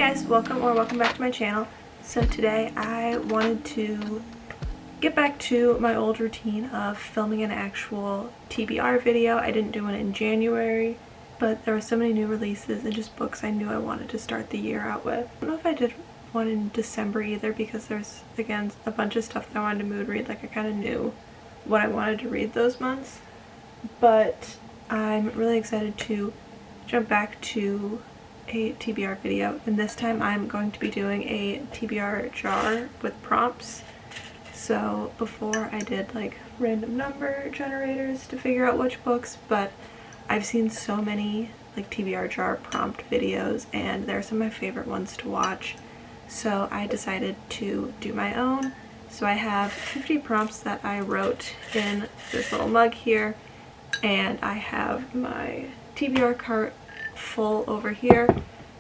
guys, welcome back to my channel. So today I wanted to get back to my old routine of filming an actual TBR video. I didn't do one in January, but there were so many new releases and just books I knew I wanted to start the year out with. I don't know if I did one in December either, because there's again a bunch of stuff that I wanted to mood read. Like I kind of knew what I wanted to read those months, but I'm really excited to jump back to a TBR video, and this time I'm going to be doing a TBR jar with prompts. So before I did like random number generators to figure out which books, but I've seen so many like TBR jar prompt videos and they're some of my favorite ones to watch, so I decided to do my own. So I have 50 prompts that I wrote in this little mug here, and I have my TBR cart full over here.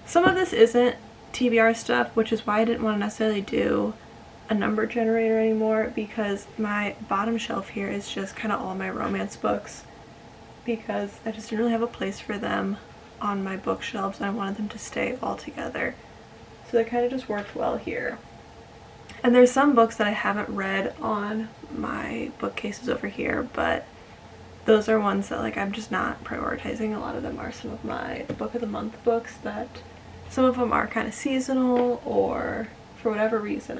Some of this isn't TBR stuff, which is why I didn't want to necessarily do a number generator anymore, because my bottom shelf here is just kind of all my romance books, because I just didn't really have a place for them on my bookshelves and I wanted them to stay all together. So they kind of just worked well here. And there's some books that I haven't read on my bookcases over here, but those are ones that like I'm just not prioritizing. A lot of them are some of my book of the month books that some of them are kind of seasonal, or for whatever reason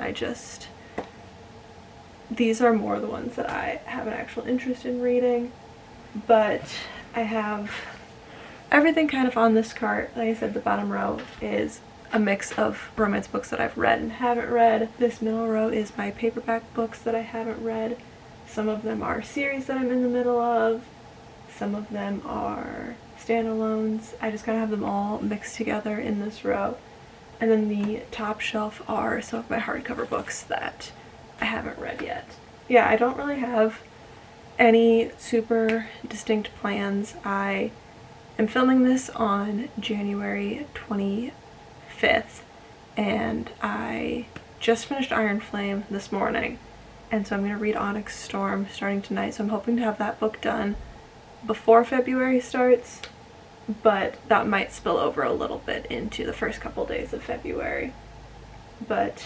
these are more the ones that I have an actual interest in reading. But I have everything kind of on this cart. Like I said, the bottom row is a mix of romance books that I've read and haven't read. This middle row is my paperback books that I haven't read. Some of them are series that I'm in the middle of. Some of them are standalones. I just kind of have them all mixed together in this row. And then the top shelf are some of my hardcover books that I haven't read yet. Yeah, I don't really have any super distinct plans. I am filming this on January 25th, and I just finished Iron Flame this morning. And so I'm going to read Onyx Storm starting tonight, so I'm hoping to have that book done before February starts, but that might spill over a little bit into the first couple days of February. But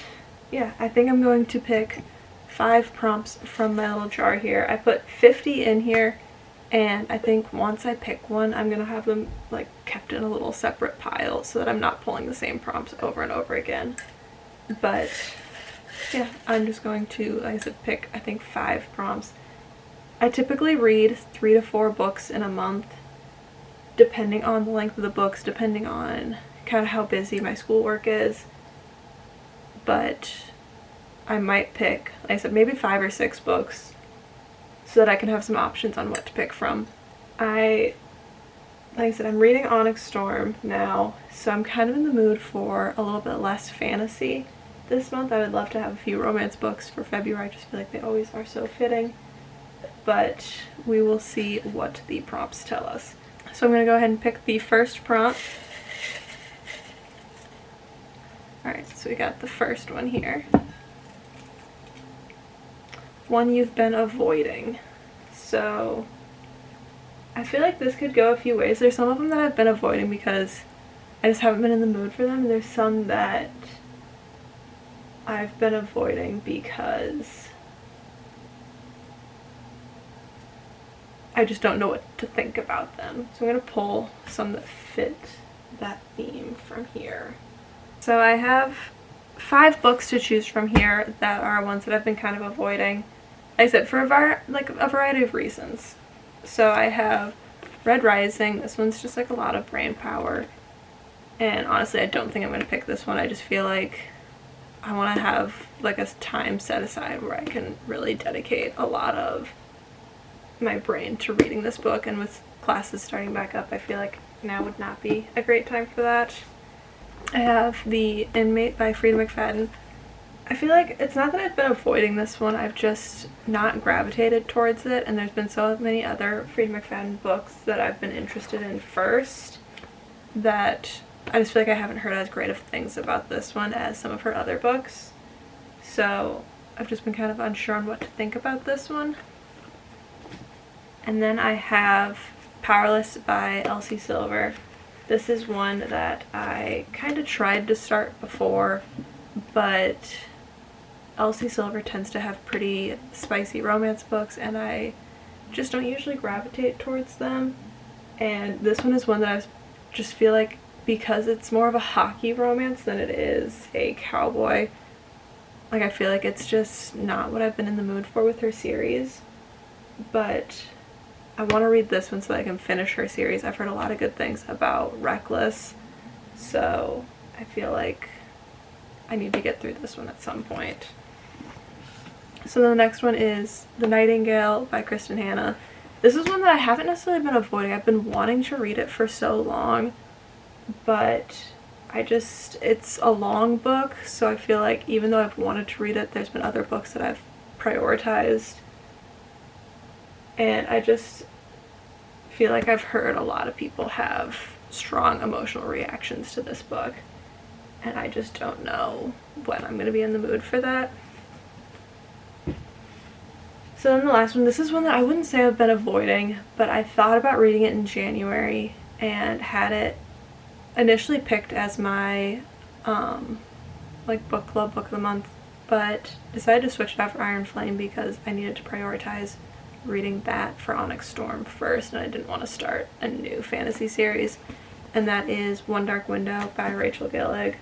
yeah, I think I'm going to pick 5 prompts from my little jar here. I put 50 in here, and I think once I pick one, I'm going to have them like kept in a little separate pile so that I'm not pulling the same prompts over and over again. But yeah, I'm just going to, like I said, pick I think 5 prompts. I typically read 3 to 4 books in a month, depending on the length of the books, depending on kind of how busy my schoolwork is. But I might pick, like I said, maybe 5 or 6 books so that I can have some options on what to pick from. Like I said, I'm reading Onyx Storm now, so I'm kind of in the mood for a little bit less fantasy this month. I would love to have a few romance books for February. I just feel like they always are so fitting. But we will see what the prompts tell us. So I'm going to go ahead and pick the first prompt. Alright, so we got the first one here. One you've been avoiding. So I feel like this could go a few ways. There's some of them that I've been avoiding because I just haven't been in the mood for them. There's some that I've been avoiding because I just don't know what to think about them. So I'm going to pull some that fit that theme from here. So I have 5 books to choose from here that are ones that I've been kind of avoiding. Like I said, for a variety of reasons. So I have Red Rising. This one's just like a lot of brain power. And honestly, I don't think I'm going to pick this one. I just feel like I want to have like a time set aside where I can really dedicate a lot of my brain to reading this book, and with classes starting back up, I feel like now would not be a great time for that. I have The Inmate by Frida McFadden. I feel like it's not that I've been avoiding this one, I've just not gravitated towards it, and there's been so many other Frida McFadden books that I've been interested in first that I just feel like I haven't heard as great of things about this one as some of her other books. So I've just been kind of unsure on what to think about this one. And then I have Powerless by Elsie Silver. This is one that I kind of tried to start before, but Elsie Silver tends to have pretty spicy romance books, and I just don't usually gravitate towards them. And this one is one that I just feel like, because it's more of a hockey romance than it is a cowboy, like I feel like it's just not what I've been in the mood for with her series. But I want to read this one so that I can finish her series. I've heard a lot of good things about Reckless, so I feel like I need to get through this one at some point. So the next one is The Nightingale by Kristen Hanna. This is one that I haven't necessarily been avoiding. I've been wanting to read it for so long, but it's a long book, so I feel like even though I've wanted to read it, there's been other books that I've prioritized. And I just feel like I've heard a lot of people have strong emotional reactions to this book, and I just don't know when I'm going to be in the mood for that. So then the last one, this is one that I wouldn't say I've been avoiding, but I thought about reading it in January and had it initially picked as my like book club book of the month, but decided to switch it out for Iron Flame because I needed to prioritize reading that for Onyx Storm first, and I didn't want to start a new fantasy series, and that is One Dark Window by Rachel Gillig.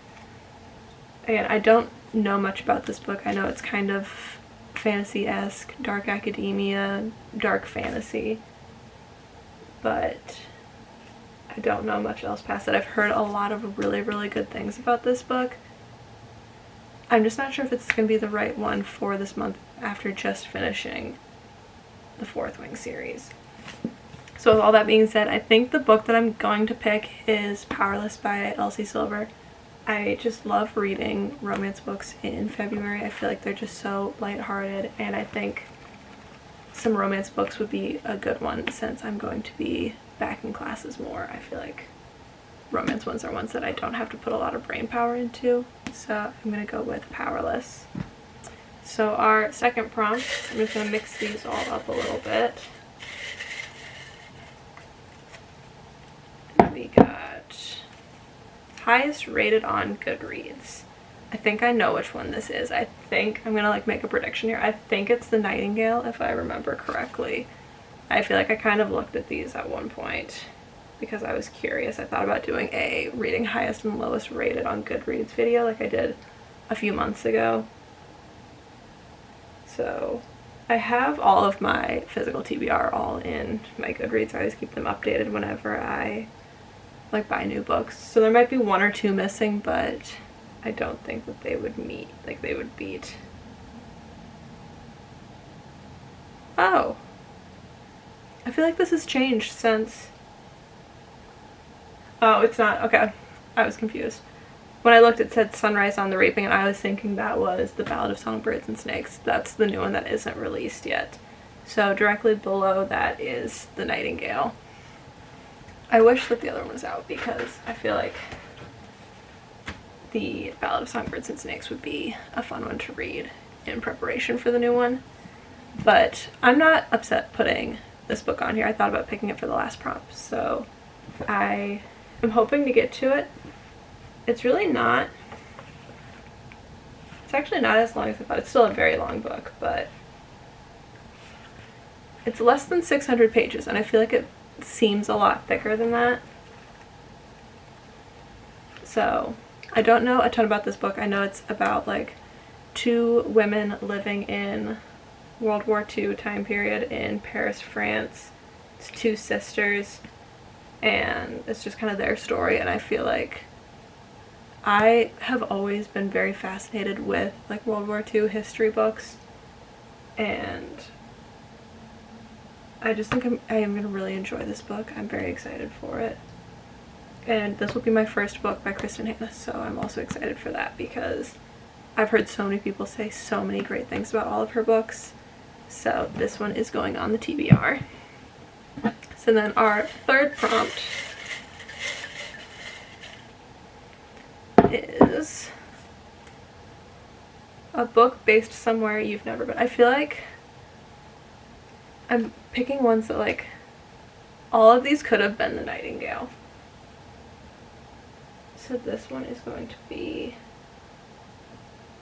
Again, I don't know much about this book. I know it's kind of fantasy-esque, dark academia, dark fantasy, but I don't know much else past that. I've heard a lot of really, really good things about this book. I'm just not sure if it's going to be the right one for this month after just finishing the Fourth Wing series. So with all that being said, I think the book that I'm going to pick is Powerless by Elsie Silver. I just love reading romance books in February. I feel like they're just so lighthearted, and I think some romance books would be a good one since I'm going to be back in classes more. I feel like romance ones are ones that I don't have to put a lot of brain power into, so I'm going to go with Powerless. So our second prompt, I'm just going to mix these all up a little bit. We got highest rated on Goodreads. I think I know which one this is. I think I'm gonna like make a prediction here. I think it's The Nightingale, if I remember correctly. I feel like I kind of looked at these at one point because I was curious. I thought about doing a reading highest and lowest rated on Goodreads video like I did a few months ago. So I have all of my physical TBR all in my Goodreads. I always keep them updated whenever I like buy new books. So there might be one or two missing, but I don't think that they would beat. Oh. I feel like this has changed since. Oh, it's not. Okay. I was confused. When I looked, it said Sunrise on the Reaping, and I was thinking that was The Ballad of Songbirds and Snakes. That's the new one that isn't released yet. So directly below that is The Nightingale. I wish that the other one was out because I feel like The Ballad of Songbirds and Snakes would be a fun one to read in preparation for the new one. But I'm not upset putting this book on here. I thought about picking it for the last prompt, so I am hoping to get to it. It's really not, it's actually not as long as I thought. It's still a very long book, but it's less than 600 pages, and I feel like it seems a lot thicker than that. So I don't know a ton about this book. I know it's about like two women living in World War II time period in Paris, France. It's two sisters, and it's just kind of their story, and I feel like I have always been very fascinated with like World War II history books, and I just think I am going to really enjoy this book. I'm very excited for it. And this will be my first book by Kristen Hanna, so I'm also excited for that because I've heard so many people say so many great things about all of her books. So this one is going on the TBR. So then our third prompt is a book based somewhere you've never been. I feel like I'm picking ones that like all of these could have been The Nightingale. So this one is going to be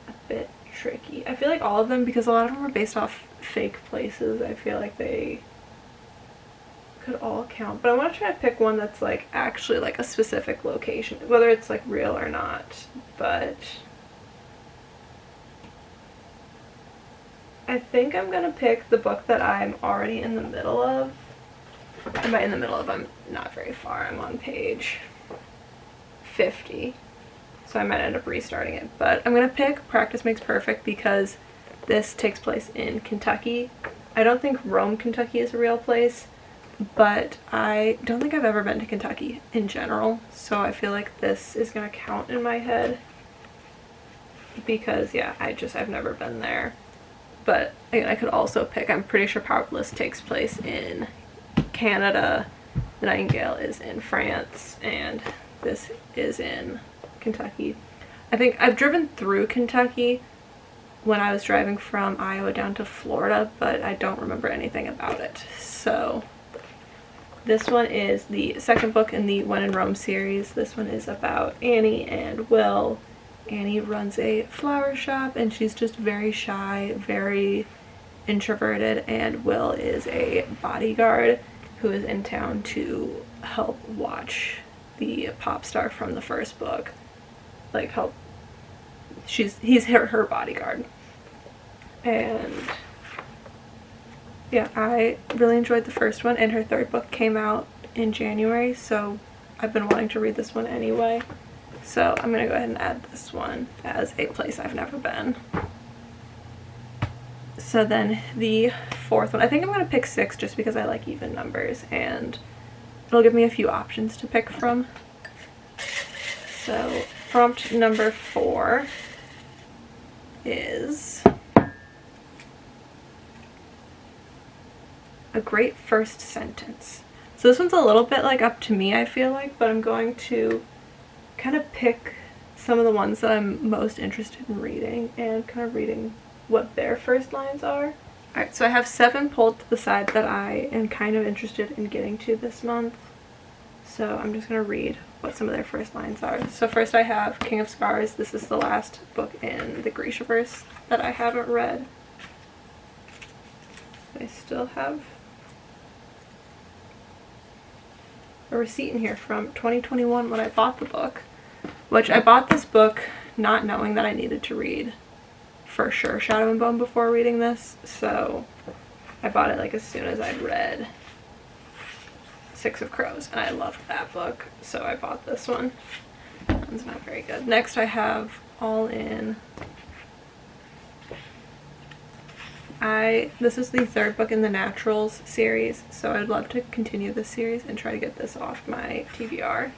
a bit tricky. I feel like all of them, because a lot of them are based off fake places, I feel like they could all count. But I want to try to pick one that's like actually like a specific location, whether it's like real or not. But I think I'm gonna pick the book that I'm already in the middle of. And by in the middle of, I'm not very far. I'm on page 50. So I might end up restarting it. But I'm gonna pick Practice Makes Perfect because this takes place in Kentucky. I don't think Rome, Kentucky is a real place, but I don't think I've ever been to Kentucky in general. So I feel like this is gonna count in my head because yeah, I've never been there. But again, I could also pick, I'm pretty sure Powerless takes place in Canada, The Nightingale is in France, and this is in Kentucky. I think I've driven through Kentucky when I was driving from Iowa down to Florida, but I don't remember anything about it. So this one is the second book in the When in Rome series. This one is about Annie and Will. Annie runs a flower shop and she's just very shy, very introverted, and Will is a bodyguard who is in town to help watch the pop star from the first book. Like he's her bodyguard. And yeah, I really enjoyed the first one, and her third book came out in January, so I've been wanting to read this one anyway. So I'm gonna go ahead and add this one as a place I've never been. So then the fourth one, I think I'm gonna pick 6 just because I like even numbers and it'll give me a few options to pick from. So prompt number 4 is a great first sentence. So this one's a little bit like up to me, I feel like, but I'm going to kind of pick some of the ones that I'm most interested in reading and kind of reading what their first lines are. Alright, so I have 7 pulled to the side that I am kind of interested in getting to this month. So I'm just going to read what some of their first lines are. So first I have King of Scars. This is the last book in the Grishaverse that I haven't read. I still have a receipt in here from 2021 when I bought the book, which I bought this book not knowing that I needed to read for sure Shadow and Bone before reading this, so I bought it like as soon as I'd read Six of Crows, and I loved that book, so I bought this one. That one's not very good. Next I have All In. This is the third book in the Naturals series, so I'd love to continue this series and try to get this off my TBR.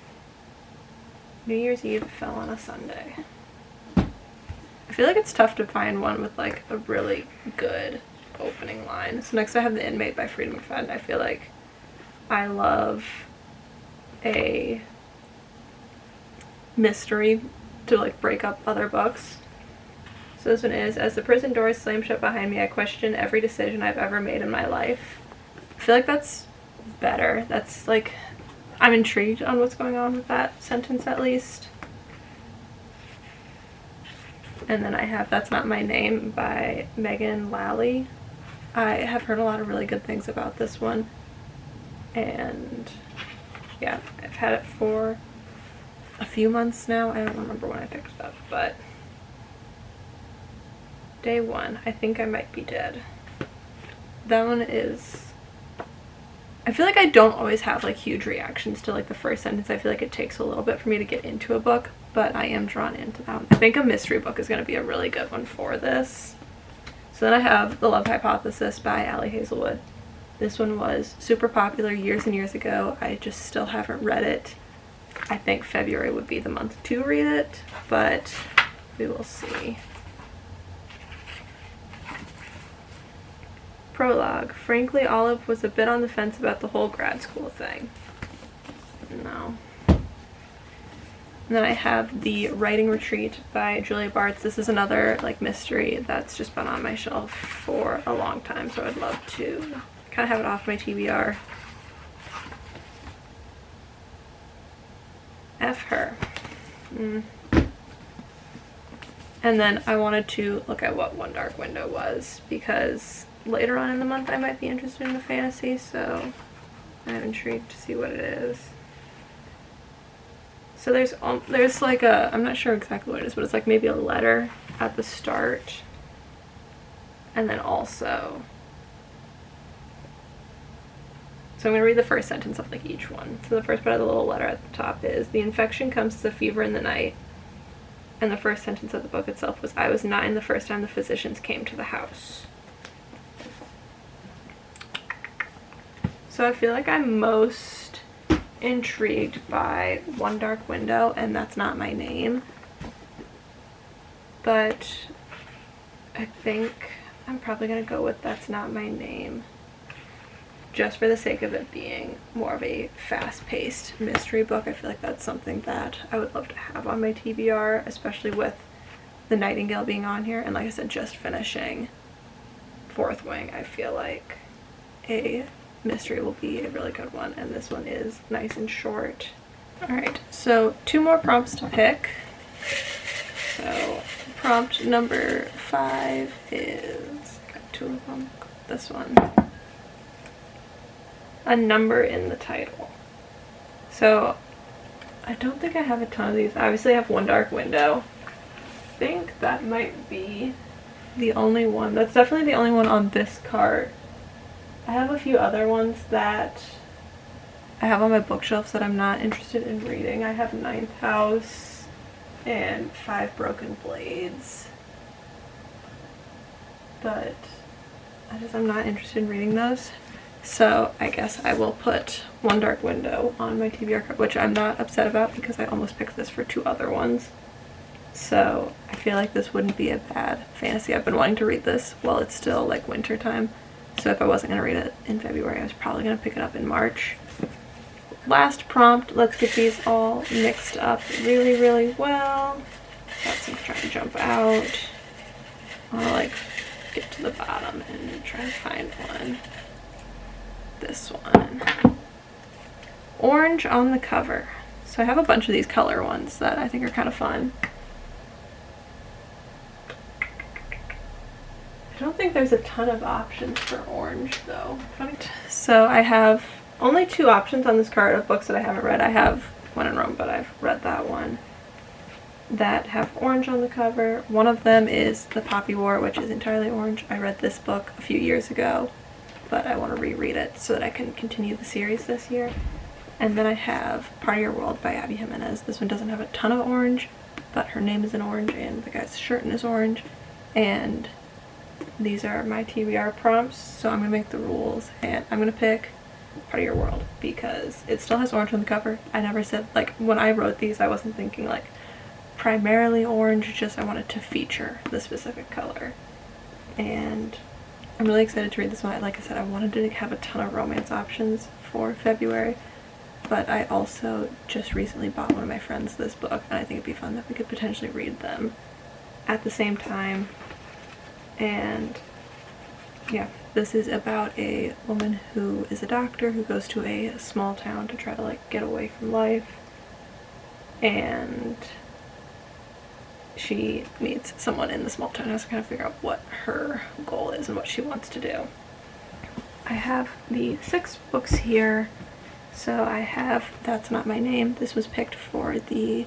New Year's Eve fell on a Sunday. I feel like it's tough to find one with like a really good opening line. So next I have The Inmate by Frida McFadden. I feel like I love a mystery to like break up other books. So this one is, as the prison doors slam shut behind me, I question every decision I've ever made in my life. I feel like that's better. That's like, I'm intrigued on what's going on with that sentence at least. And then I have That's Not My Name by Megan Lally. I have heard a lot of really good things about this one. And yeah, I've had it for a few months now. I don't remember when I picked it up, but day 1, I think I might be dead. That one is, I feel like I don't always have like huge reactions to like the first sentence. I feel like it takes a little bit for me to get into a book, but I am drawn into that one. I think a mystery book is going to be a really good one for this. So then I have The Love Hypothesis by Allie Hazelwood. This one was super popular years and years ago. I just still haven't read it. I think February would be the month to read it, but we will see. Prologue. Frankly, Olive was a bit on the fence about the whole grad school thing. No. And then I have The Writing Retreat by Julia Bartz. This is another like mystery that's just been on my shelf for a long time, so I'd love to kind of have it off my TBR. F Her. And then I wanted to look at what One Dark Window was, because later on in the month I might be interested in the fantasy, so I'm intrigued to see what it is. So there's like a, I'm not sure exactly what it is, but it's like maybe a letter at the start, and then also, so I'm going to read the first sentence of like each one. So the first part of the little letter at the top is, the infection comes as a fever in the night. And the first sentence of the book itself was, I was 9 the first time the physicians came to the house. So I feel like I'm most intrigued by One Dark Window, and That's Not My Name. But I think I'm probably going to go with That's Not My Name, just for the sake of it being more of a fast-paced mystery book. I feel like that's something that I would love to have on my TBR, especially with The Nightingale being on here. And like I said, just finishing Fourth Wing, I feel like a mystery will be a really good one, and this one is nice and short. Alright, so 2 more prompts to pick. So prompt number 5 is, got 2 of them, this one. A number in the title. So I don't think I have a ton of these. I obviously have One Dark Window. I think that might be the only one. That's definitely the only one on this cart. I have a few other ones that I have on my bookshelves that I'm not interested in reading. I have Ninth House and 5 Broken Blades, but I'm not interested in reading those. So I guess I will put One Dark Window on my TBR card, which I'm not upset about because I almost picked this for 2 other ones. So I feel like this wouldn't be a bad fantasy. I've been wanting to read this while it's still like winter time. So if I wasn't going to read it in February, I was probably going to pick it up in March. Last prompt, let's get these all mixed up really, really well. Got some trying to jump out. I want to like get to the bottom and try to find one. This one. Orange on the cover. So I have a bunch of these color ones that I think are kind of fun. I don't think there's a ton of options for orange though. So I have only 2 options on this card of books that I haven't read. I have When in Rome, but I've read that one, that have orange on the cover. One of them is The Poppy War, which is entirely orange. I read this book a few years ago, but I want to reread it so that I can continue the series this year. And then I have Part of Your World by Abby Jimenez. This one doesn't have a ton of orange, but her name is in orange and the guy's shirt is orange. And these are my TBR prompts, so I'm going to make the rules, and I'm going to pick Part of Your World because it still has orange on the cover. I never said, like, when I wrote these, I wasn't thinking like primarily orange, just I wanted to feature the specific color. And I'm really excited to read this one. Like I said, I wanted to have a ton of romance options for February, but I also just recently bought one of my friends this book, and I think it'd be fun that we could potentially read them at the same time. And yeah, this is about a woman who is a doctor who goes to a small town to try to like get away from life, and she meets someone in the small town and has to kind of figure out what her goal is and what she wants to do. I have the 6 books here. So I have That's Not My Name. This was picked for the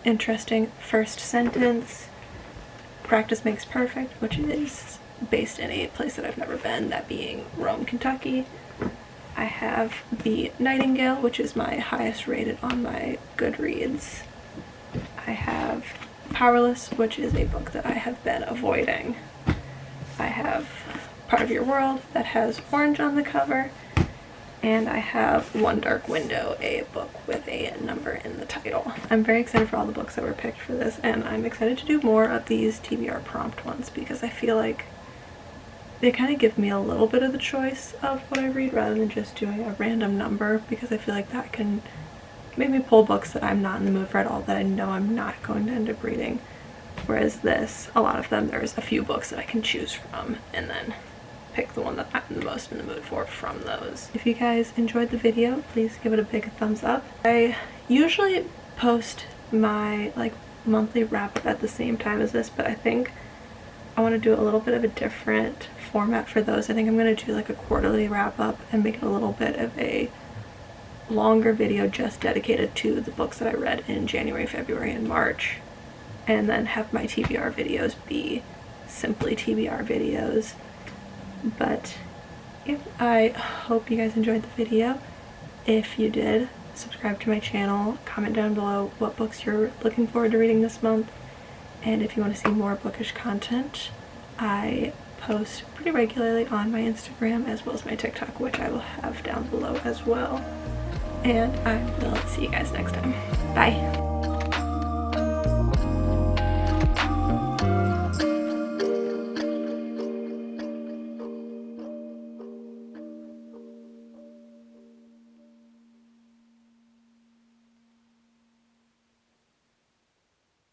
interesting first sentence. Practice Makes Perfect, which is based in a place that I've never been, that being Rome, Kentucky. I have The Nightingale, which is my highest rated on my Goodreads. I have Powerless, which is a book that I have been avoiding. I have Part of Your World that has orange on the cover. And I have One Dark Window, a book with a number in the title. I'm very excited for all the books that were picked for this, and I'm excited to do more of these TBR prompt ones because I feel like they kind of give me a little bit of the choice of what I read rather than just doing a random number, because I feel like that can make me pull books that I'm not in the mood for at all, that I know I'm not going to end up reading. Whereas this, a lot of them, there's a few books that I can choose from and then pick the one that I'm the most in the mood for from those. If you guys enjoyed the video, please give it a big thumbs up. I usually post my like monthly wrap up at the same time as this, but I think I want to do a little bit of a different format for those. I think I'm going to do like a quarterly wrap up and make it a little bit of a longer video just dedicated to the books that I read in January, February, and March, and then have my TBR videos be simply TBR videos. But yeah, I hope you guys enjoyed the video. If you did, subscribe to my channel, comment down below what books you're looking forward to reading this month, and if you want to see more bookish content, I post pretty regularly on my Instagram as well as my TikTok, which I will have down below as well. And I will see you guys next time. Bye!